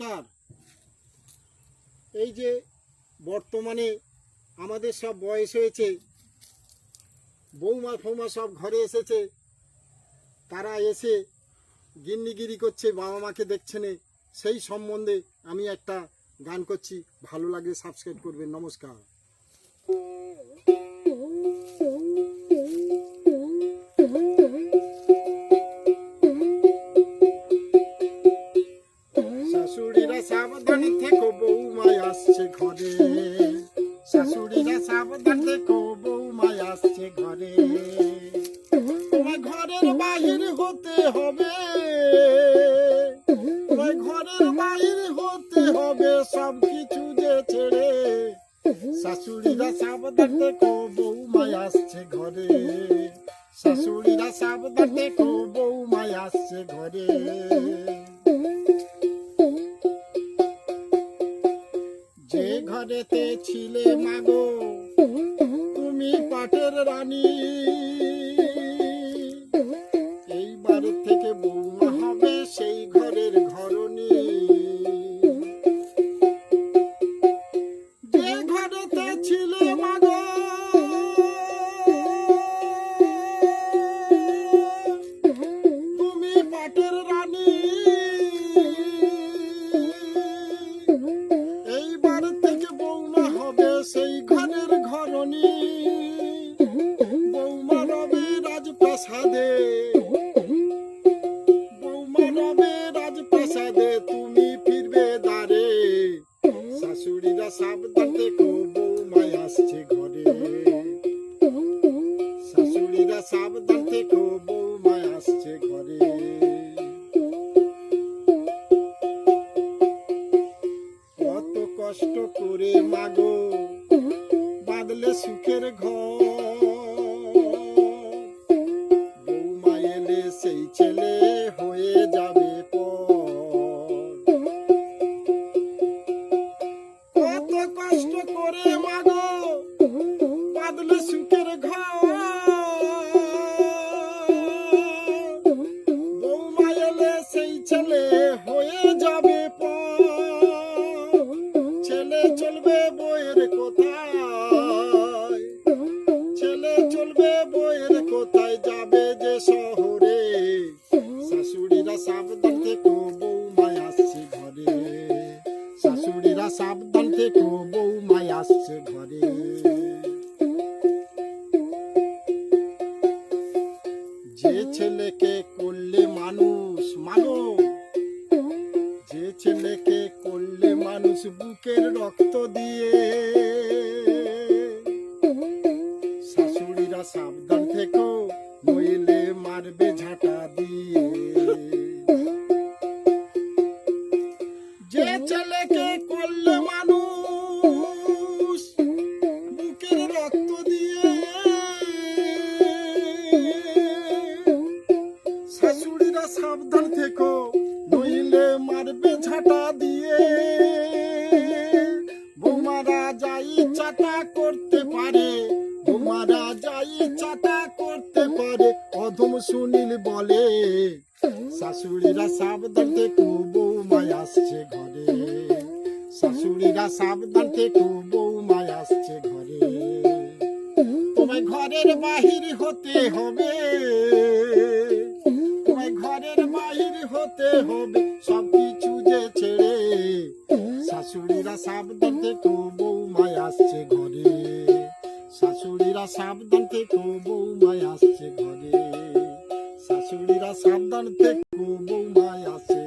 নমস্কার। এই যে বর্তমানে আমাদের সব বয়স হয়েছে, বৌমা ফৌমা সব ঘরে এসেছে, তারা এসে গিন্নিগিরি করছে, বাবা মাকে দেখছে না, সেই সম্বন্ধে আমি একটা গান করছি। ভালো লাগলে সাবস্ক্রাইব করবেন। নমস্কার। শাশুড়িরা সাবধান থেকো, বৌমায় আসছে ঘরে। শাশুড়িরা সাবধান থেকো, বৌমায় আসছে ঘরে। তোমার ঘরের বাহির হতে হবে, তোমার ঘরের বাহির হতে হবে সব কিছু যে ছেড়ে। শাশুড়িরা সাবধান থেকো, বৌমায় আসছে ঘরে। শাশুড়িরা সাবধান থেকো, বৌমায় আসছে ঘরে। যে ঘরেতে ছিলে মাগো তুমি পাটের রানী, এইবার থেকে বৌমা হবে সেই ঘরের ঘরণী। যে ঘরেতে ছিলে মাগো তুমি পাটের রানী, এইবার থেকে বৌমা হবে সেই ঘরের ঘরণী। বৌমা রবে রাজপ্রাসাদে, বৌমা রবে রাজপ্রাসাদে, তুমি ফিরবে দ্বারে। শাশুড়িরা সাবধান থেকো, বৌমায় আসছে ঘরে। শাশুড়িরা সাবধান থেকো, বৌমায় আসছে ঘরে। কত কষ্ট করে মাগো বাঁধলে সুখের ঘর, বৌমা এলে সেই ছেলে হয়ে যাবে পর। কত কষ্ট করে মাগো বাঁধলে সুখের ঘর, বৌমা এলে সেই ছেলে হয়ে যাবে পর। ছেলে চলবে বইয়ের কোথায়, ছেলে চলবে বইয়ের কোথায়, যাবে যে শহরে। শাশুড়িরা সাবধান থেকো, বৌমায় আসছে ঘরে। শাশুড়িরা সাবধান থেকো, বৌমায় আসছে ঘরে। যে ছেলেকে করলে মানুষ মানো, যে ছেলেকে করলে মানুষ বুকের রক্ত দিয়ে, শাশুড়িরা সাবধান থেকো, নইলে মারবে ঝাঁটা দিয়ে। যে ছেলেকে করলে মানুষ বুকের রক্ত দিয়ে, শাশুড়িরা সাবধান থেকো, নইলে মারবে ঝাঁটা দিয়ে। বৌমারা যাই চাটা করতে পারে, বৌমারা যাই চাটা করতে পারে, অধম সুনীল বলে। শাশুড়িরা সাবধান থেকো, বৌমায় আসছে ঘরে। শাশুড়িরা সাবধান থেকো, বৌমায় আসছে ঘরে। তোমায় ঘরের বাহির হতে হবে, তোমায় ঘরের বাহির হতে হবে সব কিছু যে ছেড়ে। শাশুড়িরা সাবধান থেকো, বৌমায় আসছে ঘরে। শাশুড়িরা সাবধান থেকো, বৌমায় আসছে ঘরে। শাশুড়িরা সাবধান থেকো, বৌমায় আসছে